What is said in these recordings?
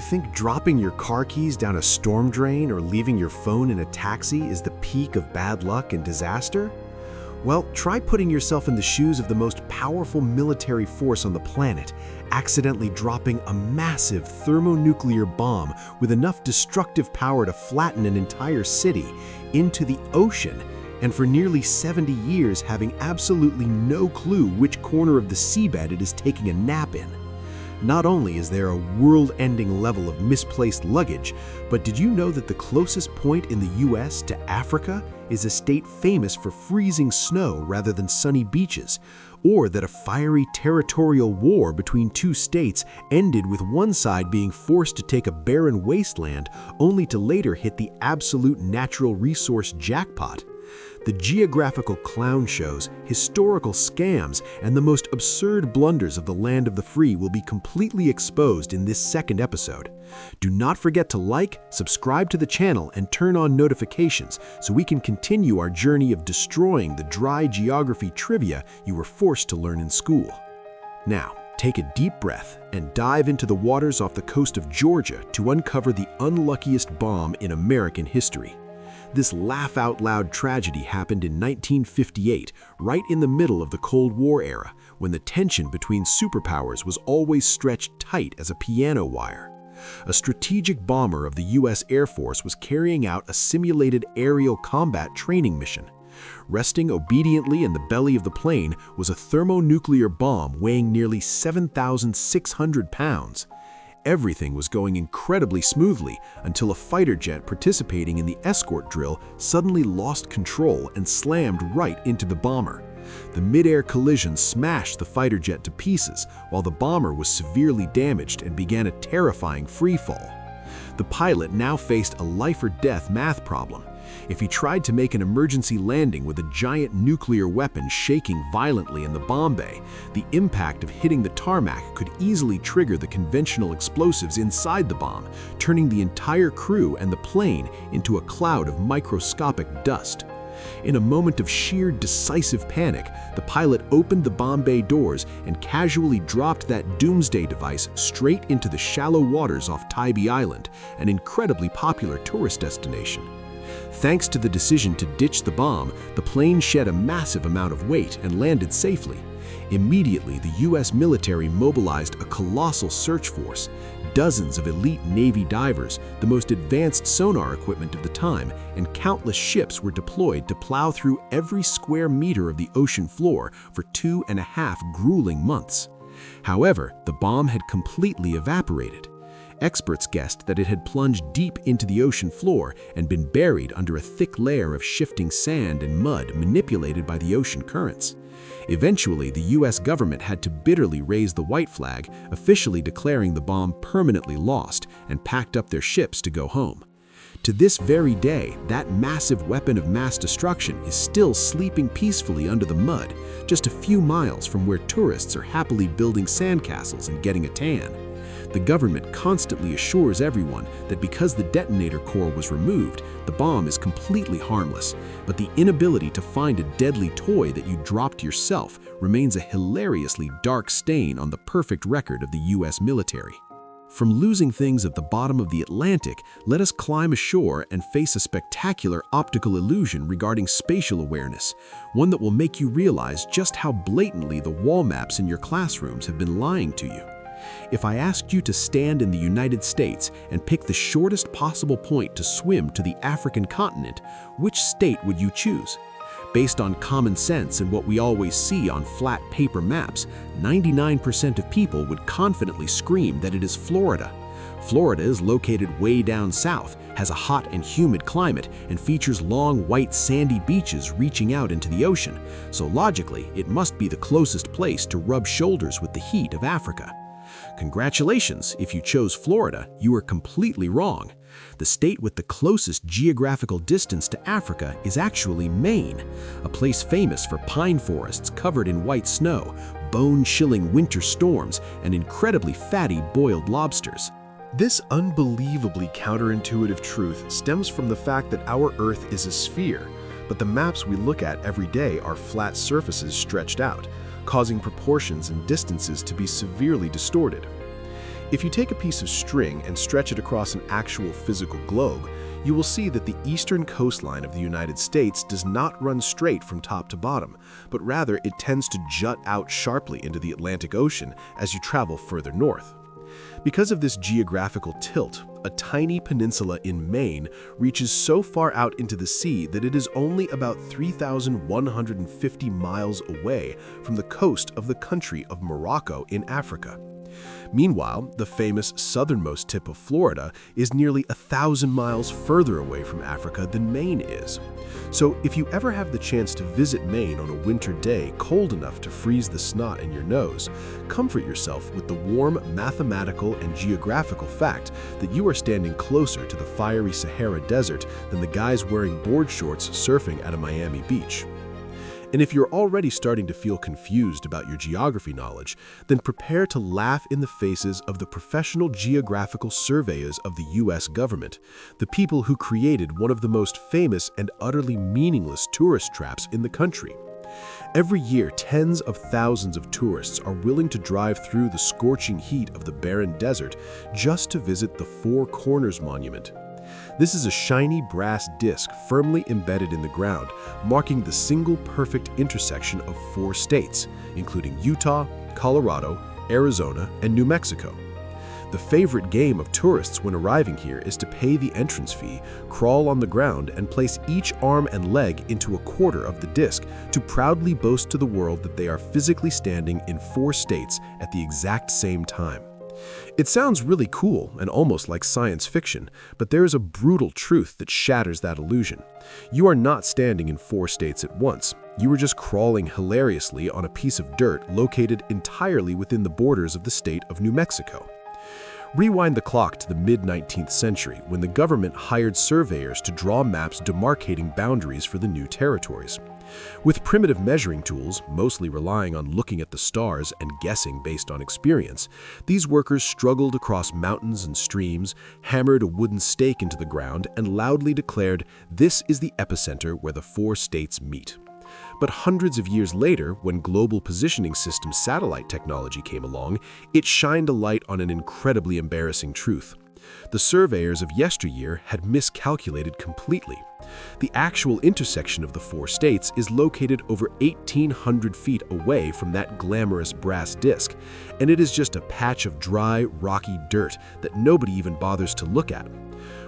think dropping your car keys down a storm drain or leaving your phone in a taxi is the peak of bad luck and disaster? Well, try putting yourself in the shoes of the most powerful military force on the planet, accidentally dropping a massive thermonuclear bomb with enough destructive power to flatten an entire city into the ocean, and for nearly 70 years having absolutely no clue which corner of the seabed it is taking a nap in. Not only is there a world-ending level of misplaced luggage, but did you know that the closest point in the US to Africa is a state famous for freezing snow rather than sunny beaches, or that a fiery territorial war between two states ended with one side being forced to take a barren wasteland only to later hit the absolute natural resource jackpot? The geographical clown shows, historical scams, and the most absurd blunders of the land of the free will be completely exposed in this second episode. Do not forget to like, subscribe to the channel, and turn on notifications so we can continue our journey of destroying the dry geography trivia you were forced to learn in school. Now, take a deep breath and dive into the waters off the coast of Georgia to uncover the unluckiest bomb in American history. This laugh-out-loud tragedy happened in 1958, right in the middle of the Cold War era, when the tension between superpowers was always stretched tight as a piano wire. A strategic bomber of the U.S. Air Force was carrying out a simulated aerial combat training mission. Resting obediently in the belly of the plane was a thermonuclear bomb weighing nearly 7,600 pounds. Everything was going incredibly smoothly until a fighter jet participating in the escort drill suddenly lost control and slammed right into the bomber. The mid-air collision smashed the fighter jet to pieces, while the bomber was severely damaged and began a terrifying freefall. The pilot now faced a life-or-death math problem. If he tried to make an emergency landing with a giant nuclear weapon shaking violently in the bomb bay, the impact of hitting the tarmac could easily trigger the conventional explosives inside the bomb, turning the entire crew and the plane into a cloud of microscopic dust. In a moment of sheer decisive panic, the pilot opened the bomb bay doors and casually dropped that doomsday device straight into the shallow waters off Tybee Island, an incredibly popular tourist destination. Thanks to the decision to ditch the bomb, the plane shed a massive amount of weight and landed safely. Immediately, the U.S. military mobilized a colossal search force. Dozens of elite Navy divers, the most advanced sonar equipment of the time, and countless ships were deployed to plow through every square meter of the ocean floor for 2.5 grueling months. However, the bomb had completely evaporated. Experts guessed that it had plunged deep into the ocean floor and been buried under a thick layer of shifting sand and mud manipulated by the ocean currents. Eventually, the U.S. government had to bitterly raise the white flag, officially declaring the bomb permanently lost, and packed up their ships to go home. To this very day, that massive weapon of mass destruction is still sleeping peacefully under the mud, just a few miles from where tourists are happily building sandcastles and getting a tan. The government constantly assures everyone that because the detonator core was removed, the bomb is completely harmless, but the inability to find a deadly toy that you dropped yourself remains a hilariously dark stain on the perfect record of the U.S. military. From losing things at the bottom of the Atlantic, let us climb ashore and face a spectacular optical illusion regarding spatial awareness, one that will make you realize just how blatantly the wall maps in your classrooms have been lying to you. If I asked you to stand in the United States and pick the shortest possible point to swim to the African continent, which state would you choose? Based on common sense and what we always see on flat paper maps, 99% of people would confidently scream that it is Florida. Florida is located way down south, has a hot and humid climate, and features long white sandy beaches reaching out into the ocean, so logically it must be the closest place to rub shoulders with the heat of Africa. Congratulations, if you chose Florida, you are completely wrong. The state with the closest geographical distance to Africa is actually Maine, a place famous for pine forests covered in white snow, bone-chilling winter storms, and incredibly fatty boiled lobsters. This unbelievably counterintuitive truth stems from the fact that our Earth is a sphere, but the maps we look at every day are flat surfaces stretched out, causing proportions and distances to be severely distorted. If you take a piece of string and stretch it across an actual physical globe, you will see that the eastern coastline of the United States does not run straight from top to bottom, but rather it tends to jut out sharply into the Atlantic Ocean as you travel further north. Because of this geographical tilt, a tiny peninsula in Maine reaches so far out into the sea that it is only about 3,150 miles away from the coast of the country of Morocco in Africa. Meanwhile, the famous southernmost tip of Florida is nearly 1,000 miles further away from Africa than Maine is. So if you ever have the chance to visit Maine on a winter day cold enough to freeze the snot in your nose, comfort yourself with the warm mathematical and geographical fact that you are standing closer to the fiery Sahara Desert than the guys wearing board shorts surfing at a Miami beach. And if you're already starting to feel confused about your geography knowledge, then prepare to laugh in the faces of the professional geographical surveyors of the US government, the people who created one of the most famous and utterly meaningless tourist traps in the country. Every year, tens of thousands of tourists are willing to drive through the scorching heat of the barren desert just to visit the Four Corners Monument. This is a shiny brass disc firmly embedded in the ground, marking the single perfect intersection of 4 states, including Utah, Colorado, Arizona, and New Mexico. The favorite game of tourists when arriving here is to pay the entrance fee, crawl on the ground, and place each arm and leg into a quarter of the disc to proudly boast to the world that they are physically standing in 4 states at the exact same time. It sounds really cool and almost like science fiction, but there is a brutal truth that shatters that illusion. You are not standing in 4 states at once. You are just crawling hilariously on a piece of dirt located entirely within the borders of the state of New Mexico. Rewind the clock to the mid-19th century when the government hired surveyors to draw maps demarcating boundaries for the new territories. With primitive measuring tools, mostly relying on looking at the stars and guessing based on experience, these workers struggled across mountains and streams, hammered a wooden stake into the ground, and loudly declared, "This is the epicenter where the 4 states meet." But hundreds of years later, when global positioning system satellite technology came along, it shined a light on an incredibly embarrassing truth. The surveyors of yesteryear had miscalculated completely. The actual intersection of the 4 states is located over 1,800 feet away from that glamorous brass disc, and it is just a patch of dry, rocky dirt that nobody even bothers to look at.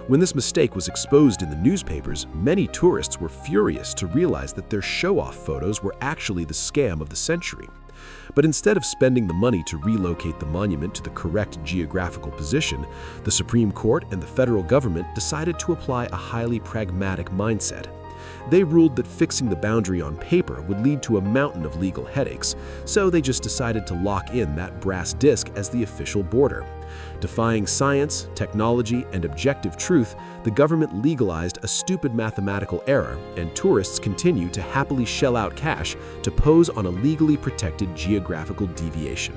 When this mistake was exposed in the newspapers, many tourists were furious to realize that their show-off photos were actually the scam of the century. But instead of spending the money to relocate the monument to the correct geographical position, the Supreme Court and the federal government decided to apply a highly pragmatic mindset. They ruled that fixing the boundary on paper would lead to a mountain of legal headaches, so they just decided to lock in that brass disc as the official border. Defying science, technology, and objective truth, the government legalized a stupid mathematical error, and tourists continue to happily shell out cash to pose on a legally protected geographical deviation.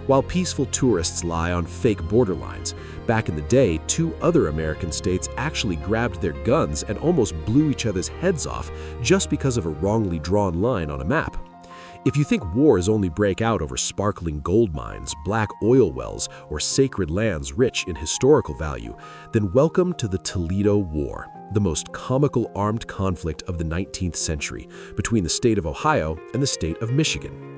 While peaceful tourists lie on fake borderlines, back in the day, 2 other American states actually grabbed their guns and almost blew each other's heads off just because of a wrongly drawn line on a map. If you think wars only break out over sparkling gold mines, black oil wells, or sacred lands rich in historical value, then welcome to the Toledo War, the most comical armed conflict of the 19th century between the state of Ohio and the state of Michigan.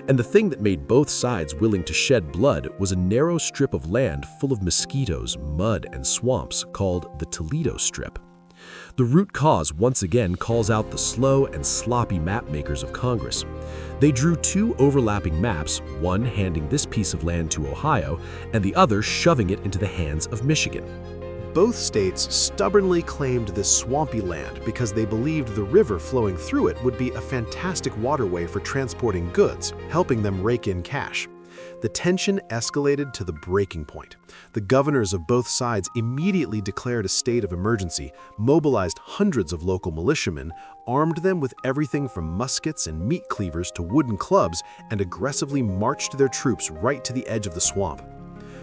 And the thing that made both sides willing to shed blood was a narrow strip of land full of mosquitoes, mud, and swamps called the Toledo Strip. The root cause once again calls out the slow and sloppy map makers of Congress. They drew 2 overlapping maps, one handing this piece of land to Ohio and the other shoving it into the hands of Michigan. Both states stubbornly claimed this swampy land because they believed the river flowing through it would be a fantastic waterway for transporting goods, helping them rake in cash. The tension escalated to the breaking point. The governors of both sides immediately declared a state of emergency, mobilized hundreds of local militiamen, armed them with everything from muskets and meat cleavers to wooden clubs, and aggressively marched their troops right to the edge of the swamp.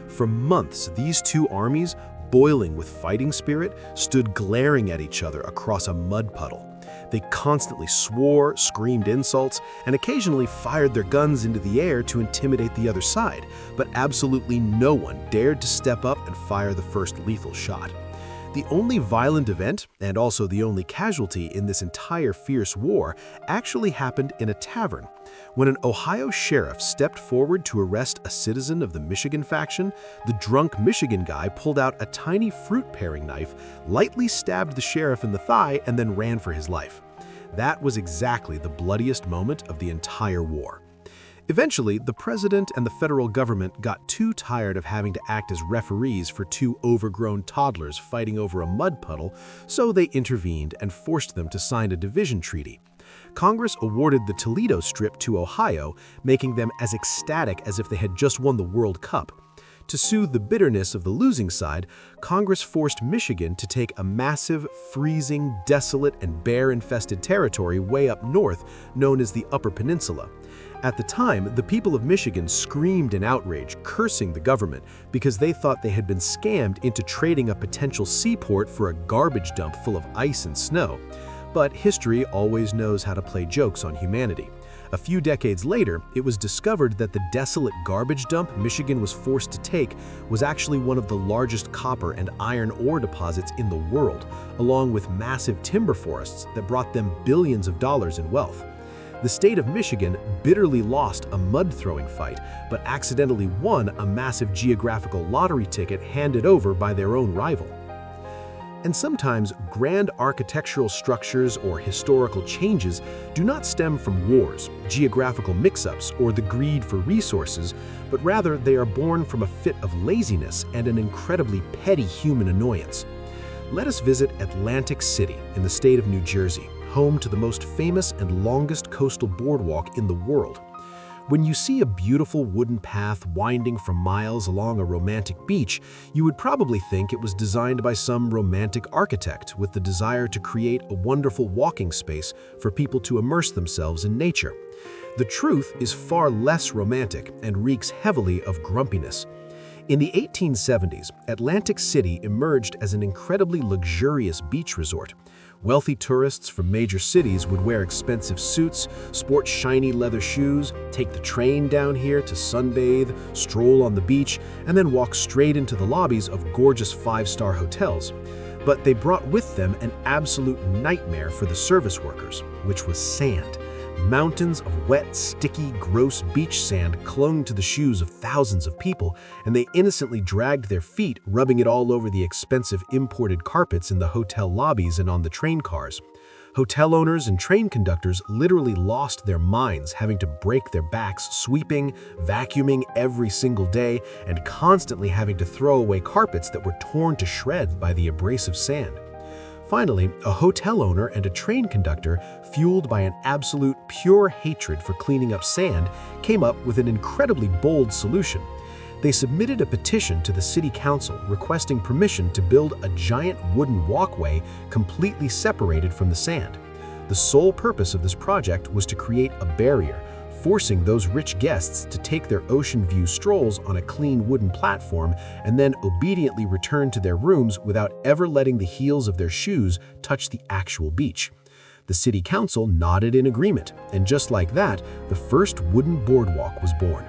For months, these 2 armies boiling with fighting spirit, stood glaring at each other across a mud puddle. They constantly swore, screamed insults, and occasionally fired their guns into the air to intimidate the other side, but absolutely no one dared to step up and fire the first lethal shot. The only violent event, and also the only casualty in this entire fierce war, actually happened in a tavern. When an Ohio sheriff stepped forward to arrest a citizen of the Michigan faction, the drunk Michigan guy pulled out a tiny fruit-paring knife, lightly stabbed the sheriff in the thigh, and then ran for his life. That was exactly the bloodiest moment of the entire war. Eventually, the president and the federal government got too tired of having to act as referees for two overgrown toddlers fighting over a mud puddle, so they intervened and forced them to sign a division treaty. Congress awarded the Toledo Strip to Ohio, making them as ecstatic as if they had just won the World Cup. To soothe the bitterness of the losing side, Congress forced Michigan to take a massive, freezing, desolate, and bear-infested territory way up north known as the Upper Peninsula. At the time, the people of Michigan screamed in outrage, cursing the government because they thought they had been scammed into trading a potential seaport for a garbage dump full of ice and snow. But history always knows how to play jokes on humanity. A few decades later, it was discovered that the desolate garbage dump Michigan was forced to take was actually one of the largest copper and iron ore deposits in the world, along with massive timber forests that brought them billions of dollars in wealth. The state of Michigan bitterly lost a mud-throwing fight, but accidentally won a massive geographical lottery ticket handed over by their own rival. And sometimes grand architectural structures or historical changes do not stem from wars, geographical mix-ups, or the greed for resources, but rather they are born from a fit of laziness and an incredibly petty human annoyance. Let us visit Atlantic City in the state of New Jersey, home to the most famous and longest coastal boardwalk in the world. When you see a beautiful wooden path winding for miles along a romantic beach, you would probably think it was designed by some romantic architect with the desire to create a wonderful walking space for people to immerse themselves in nature. The truth is far less romantic and reeks heavily of grumpiness. In the 1870s, Atlantic City emerged as an incredibly luxurious beach resort. Wealthy tourists from major cities would wear expensive suits, sport shiny leather shoes, take the train down here to sunbathe, stroll on the beach, and then walk straight into the lobbies of gorgeous five-star hotels. But they brought with them an absolute nightmare for the service workers, which was sand. Mountains of wet, sticky, gross beach sand clung to the shoes of thousands of people, and they innocently dragged their feet, rubbing it all over the expensive imported carpets in the hotel lobbies and on the train cars. Hotel owners and train conductors literally lost their minds, having to break their backs sweeping, vacuuming every single day, and constantly having to throw away carpets that were torn to shreds by the abrasive sand. Finally, a hotel owner and a train conductor, fueled by an absolute pure hatred for cleaning up sand, came up with an incredibly bold solution. They submitted a petition to the city council requesting permission to build a giant wooden walkway completely separated from the sand. The sole purpose of this project was to create a barrier, forcing those rich guests to take their ocean view strolls on a clean wooden platform and then obediently return to their rooms without ever letting the heels of their shoes touch the actual beach. The city council nodded in agreement, and just like that, the first wooden boardwalk was born.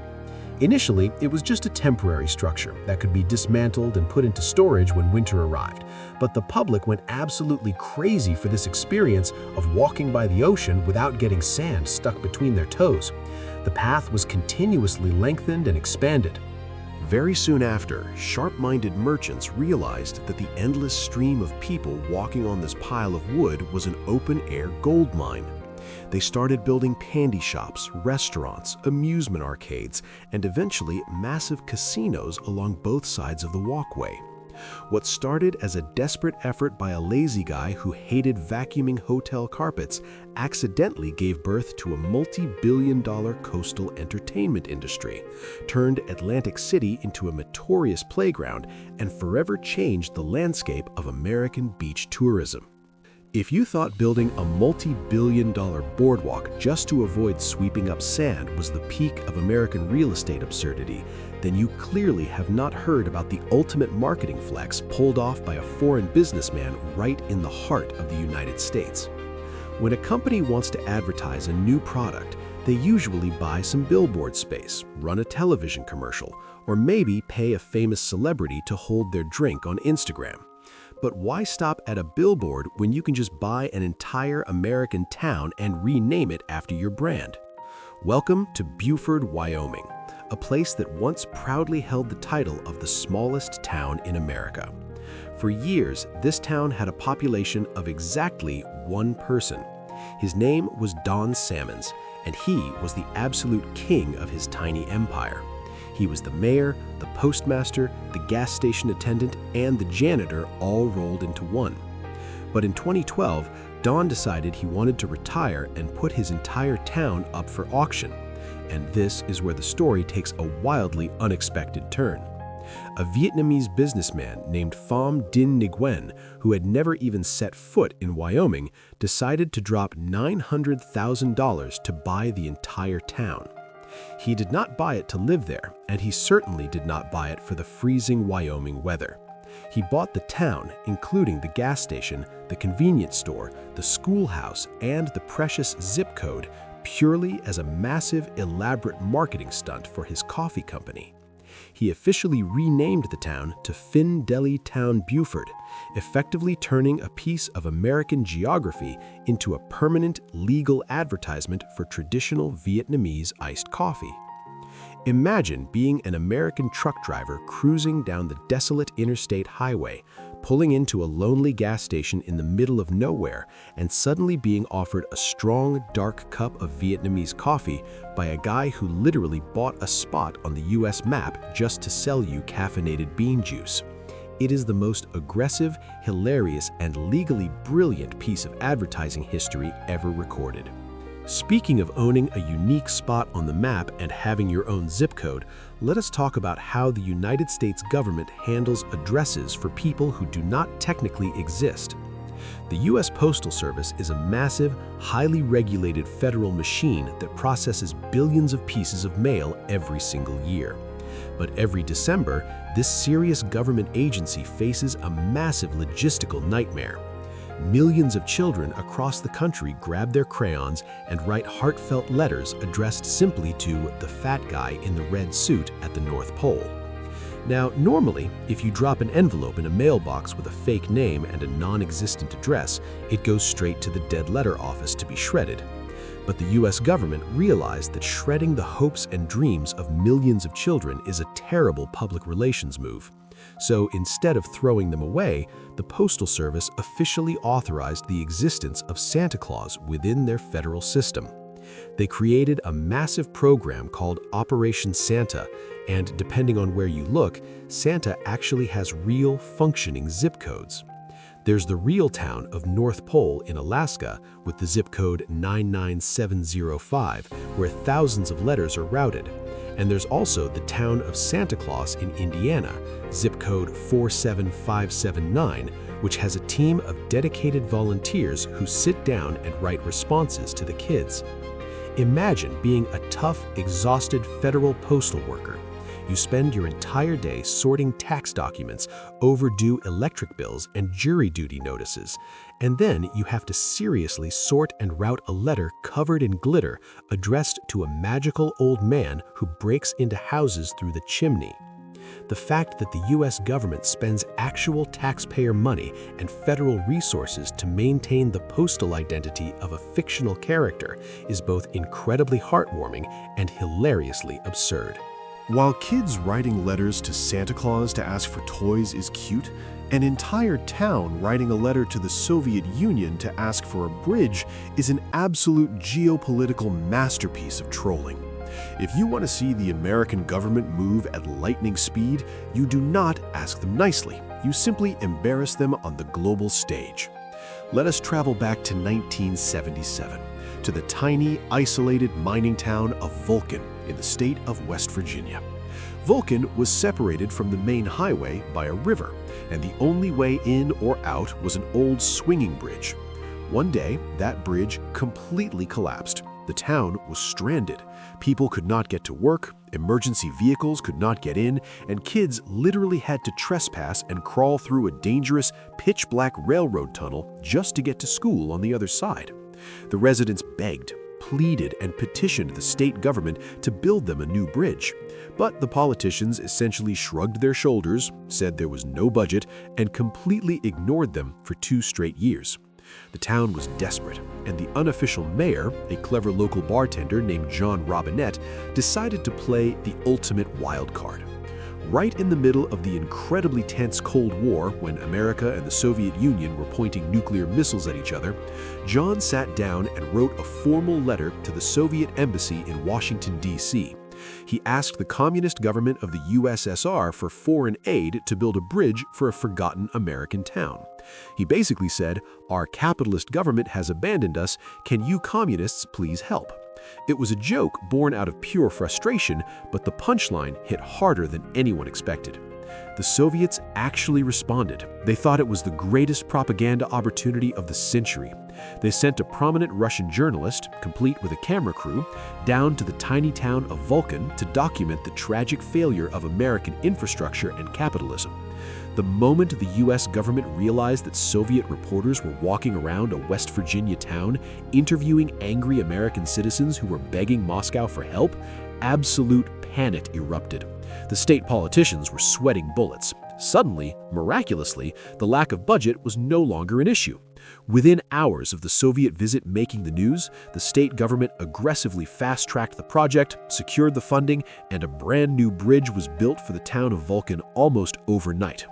Initially, it was just a temporary structure that could be dismantled and put into storage when winter arrived, but the public went absolutely crazy for this experience of walking by the ocean without getting sand stuck between their toes. The path was continuously lengthened and expanded. Very soon after, sharp-minded merchants realized that the endless stream of people walking on this pile of wood was an open-air gold mine. They started building candy shops, restaurants, amusement arcades, and eventually massive casinos along both sides of the walkway. What started as a desperate effort by a lazy guy who hated vacuuming hotel carpets accidentally gave birth to a multi-billion-dollar coastal entertainment industry, turned Atlantic City into a notorious playground, and forever changed the landscape of American beach tourism. If you thought building a multi-billion-dollar boardwalk just to avoid sweeping up sand was the peak of American real estate absurdity, then you clearly have not heard about the ultimate marketing flex pulled off by a foreign businessman right in the heart of the United States. When a company wants to advertise a new product, they usually buy some billboard space, run a television commercial, or maybe pay a famous celebrity to hold their drink on Instagram. But why stop at a billboard when you can just buy an entire American town and rename it after your brand? Welcome to Beaufort, Wyoming, a place that once proudly held the title of the smallest town in America. For years, this town had a population of exactly one person. His name was Don Salmons, and he was the absolute king of his tiny empire. He was the mayor, the postmaster, the gas station attendant, and the janitor all rolled into one. But in 2012, Don decided he wanted to retire and put his entire town up for auction. And this is where the story takes a wildly unexpected turn. A Vietnamese businessman named Pham Dinh Nguyen, who had never even set foot in Wyoming, decided to drop $900,000 to buy the entire town. He did not buy it to live there, and he certainly did not buy it for the freezing Wyoming weather. He bought the town, including the gas station, the convenience store, the schoolhouse, and the precious zip code, purely as a massive, elaborate marketing stunt for his coffee company. He officially renamed the town to Phin Deli Town Beaufort, effectively turning a piece of American geography into a permanent legal advertisement for traditional Vietnamese iced coffee. Imagine being an American truck driver cruising down the desolate interstate highway, pulling into a lonely gas station in the middle of nowhere, and suddenly being offered a strong, dark cup of Vietnamese coffee by a guy who literally bought a spot on the US map just to sell you caffeinated bean juice. It is the most aggressive, hilarious, and legally brilliant piece of advertising history ever recorded. Speaking of owning a unique spot on the map and having your own zip code, let us talk about how the United States government handles addresses for people who do not technically exist. The U.S. Postal Service is a massive, highly regulated federal machine that processes billions of pieces of mail every single year. But every December, this serious government agency faces a massive logistical nightmare. Millions of children across the country grab their crayons and write heartfelt letters addressed simply to the fat guy in the red suit at the North Pole. Now, normally, if you drop an envelope in a mailbox with a fake name and a non-existent address, it goes straight to the dead letter office to be shredded. But the US government realized that shredding the hopes and dreams of millions of children is a terrible public relations move. So instead of throwing them away, the Postal Service officially authorized the existence of Santa Claus within their federal system. They created a massive program called Operation Santa, and depending on where you look, Santa actually has real functioning zip codes. There's the real town of North Pole in Alaska with the zip code 99705, where thousands of letters are routed. And there's also the town of Santa Claus in Indiana, zip code 47579, which has a team of dedicated volunteers who sit down and write responses to the kids. Imagine being a tough, exhausted federal postal worker. You spend your entire day sorting tax documents, overdue electric bills, and jury duty notices. And then you have to seriously sort and route a letter covered in glitter addressed to a magical old man who breaks into houses through the chimney. The fact that the US government spends actual taxpayer money and federal resources to maintain the postal identity of a fictional character is both incredibly heartwarming and hilariously absurd. While kids writing letters to Santa Claus to ask for toys is cute, an entire town writing a letter to the Soviet Union to ask for a bridge is an absolute geopolitical masterpiece of trolling. If you want to see the American government move at lightning speed, you do not ask them nicely. You simply embarrass them on the global stage. Let us travel back to 1977, to the tiny, isolated mining town of Vulcan in the state of West Virginia. Vulcan was separated from the main highway by a river, and the only way in or out was an old swinging bridge. One day, that bridge completely collapsed. The town was stranded. People could not get to work, emergency vehicles could not get in, and kids literally had to trespass and crawl through a dangerous, pitch-black railroad tunnel just to get to school on the other side. The residents begged, pleaded, and petitioned the state government to build them a new bridge. But the politicians essentially shrugged their shoulders, said there was no budget, and completely ignored them for 2 straight years. The town was desperate, and the unofficial mayor, a clever local bartender named John Robinette, decided to play the ultimate wild card. Right in the middle of the incredibly tense Cold War, when America and the Soviet Union were pointing nuclear missiles at each other, John sat down and wrote a formal letter to the Soviet embassy in Washington, D.C. He asked the communist government of the USSR for foreign aid to build a bridge for a forgotten American town. He basically said, "Our capitalist government has abandoned us. Can you communists please help?" It was a joke born out of pure frustration, but the punchline hit harder than anyone expected. The Soviets actually responded. They thought it was the greatest propaganda opportunity of the century. They sent a prominent Russian journalist, complete with a camera crew, down to the tiny town of Vulcan to document the tragic failure of American infrastructure and capitalism. The moment the US government realized that Soviet reporters were walking around a West Virginia town interviewing angry American citizens who were begging Moscow for help, absolute panic erupted. The state politicians were sweating bullets. Suddenly, miraculously, the lack of budget was no longer an issue. Within hours of the Soviet visit making the news, the state government aggressively fast-tracked the project, secured the funding, and a brand new bridge was built for the town of Vulcan almost overnight.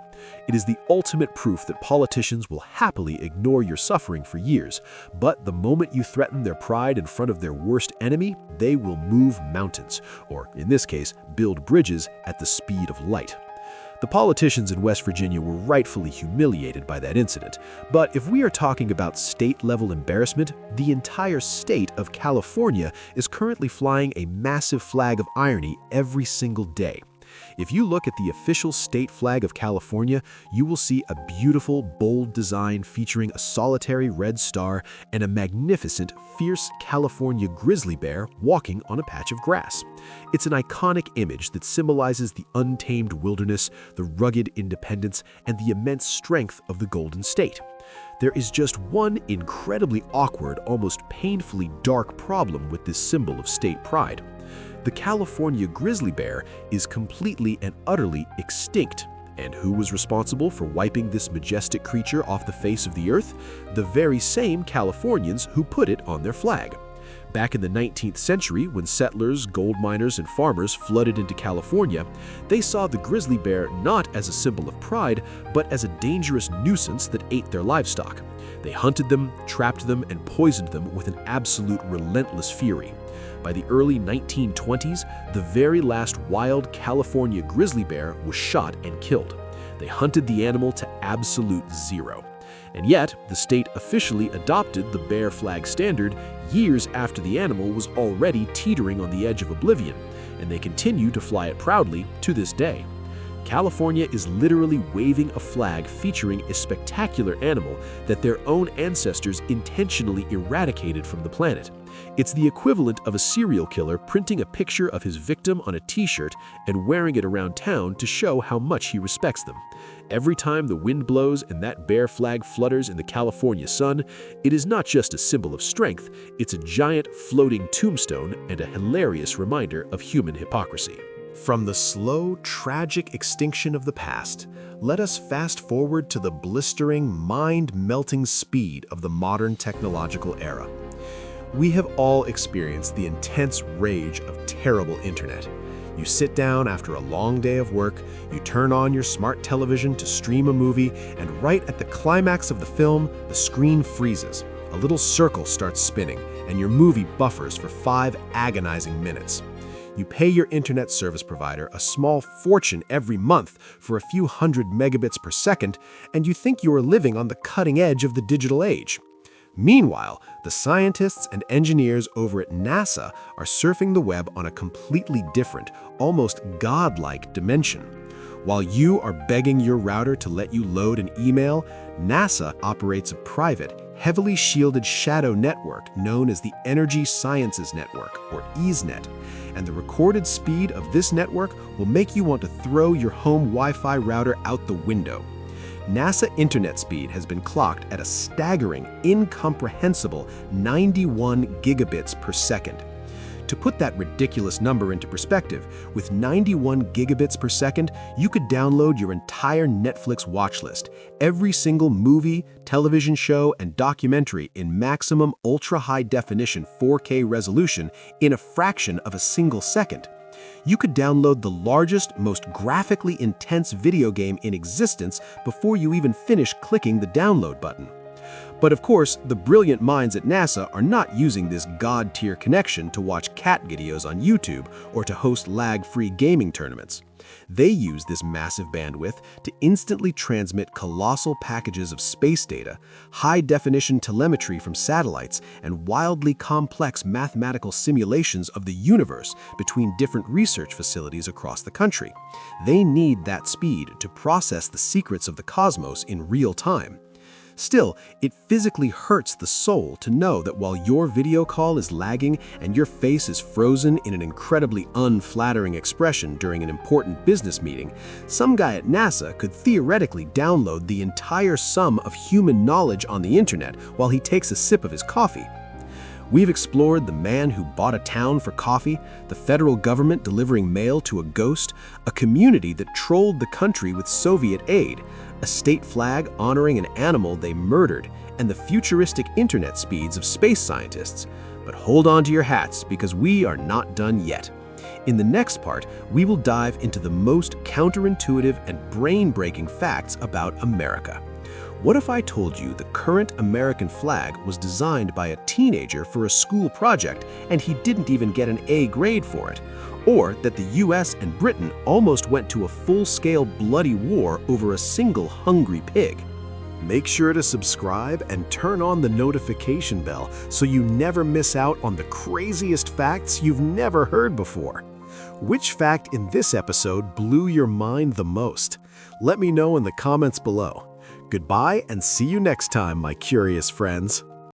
It is the ultimate proof that politicians will happily ignore your suffering for years, but the moment you threaten their pride in front of their worst enemy, they will move mountains, or in this case, build bridges at the speed of light. The politicians in West Virginia were rightfully humiliated by that incident, but if we are talking about state-level embarrassment, the entire state of California is currently flying a massive flag of irony every single day. If you look at the official state flag of California, you will see a beautiful, bold design featuring a solitary red star and a magnificent, fierce California grizzly bear walking on a patch of grass. It's an iconic image that symbolizes the untamed wilderness, the rugged independence, and the immense strength of the Golden State. There is just one incredibly awkward, almost painfully dark problem with this symbol of state pride. The California grizzly bear is completely and utterly extinct. And who was responsible for wiping this majestic creature off the face of the earth? The very same Californians who put it on their flag. Back in the 19th century, when settlers, gold miners, and farmers flooded into California, they saw the grizzly bear not as a symbol of pride, but as a dangerous nuisance that ate their livestock. They hunted them, trapped them, and poisoned them with an absolute relentless fury. By the early 1920s, the very last wild California grizzly bear was shot and killed. They hunted the animal to absolute zero. And yet, the state officially adopted the bear flag standard years after the animal was already teetering on the edge of oblivion, and they continue to fly it proudly to this day. California is literally waving a flag featuring a spectacular animal that their own ancestors intentionally eradicated from the planet. It's the equivalent of a serial killer printing a picture of his victim on a t-shirt and wearing it around town to show how much he respects them. Every time the wind blows and that bear flag flutters in the California sun, it is not just a symbol of strength, it's a giant floating tombstone and a hilarious reminder of human hypocrisy. From the slow, tragic extinction of the past, let us fast forward to the blistering, mind-melting speed of the modern technological era. We have all experienced the intense rage of terrible internet. You sit down after a long day of work, you turn on your smart television to stream a movie, and right at the climax of the film, the screen freezes. A little circle starts spinning, and your movie buffers for 5 agonizing minutes. You pay your internet service provider a small fortune every month for a few hundred megabits per second, and you think you are living on the cutting edge of the digital age. Meanwhile, the scientists and engineers over at NASA are surfing the web on a completely different, almost godlike dimension. While you are begging your router to let you load an email, NASA operates a private, heavily shielded shadow network known as the Energy Sciences Network, or ESNet, and the recorded speed of this network will make you want to throw your home Wi-Fi router out the window. NASA internet speed has been clocked at a staggering, incomprehensible 91 gigabits per second. To put that ridiculous number into perspective, with 91 gigabits per second, you could download your entire Netflix watch list, every single movie, television show, and documentary in maximum ultra-high definition 4K resolution in a fraction of a single second. You could download the largest, most graphically intense video game in existence before you even finish clicking the download button. But of course, the brilliant minds at NASA are not using this god-tier connection to watch cat videos on YouTube or to host lag-free gaming tournaments. They use this massive bandwidth to instantly transmit colossal packages of space data, high-definition telemetry from satellites, and wildly complex mathematical simulations of the universe between different research facilities across the country. They need that speed to process the secrets of the cosmos in real time. Still, it physically hurts the soul to know that while your video call is lagging and your face is frozen in an incredibly unflattering expression during an important business meeting, some guy at NASA could theoretically download the entire sum of human knowledge on the internet while he takes a sip of his coffee. We've explored the man who bought a town for coffee, the federal government delivering mail to a ghost, a community that trolled the country with Soviet aid, a state flag honoring an animal they murdered, and the futuristic internet speeds of space scientists. But hold on to your hats, because we are not done yet. In the next part, we will dive into the most counterintuitive and brain-breaking facts about America. What if I told you the current American flag was designed by a teenager for a school project and he didn't even get an A grade for it? Or that the US and Britain almost went to a full-scale bloody war over a single hungry pig? Make sure to subscribe and turn on the notification bell so you never miss out on the craziest facts you've never heard before. Which fact in this episode blew your mind the most? Let me know in the comments below. Goodbye and see you next time, my curious friends.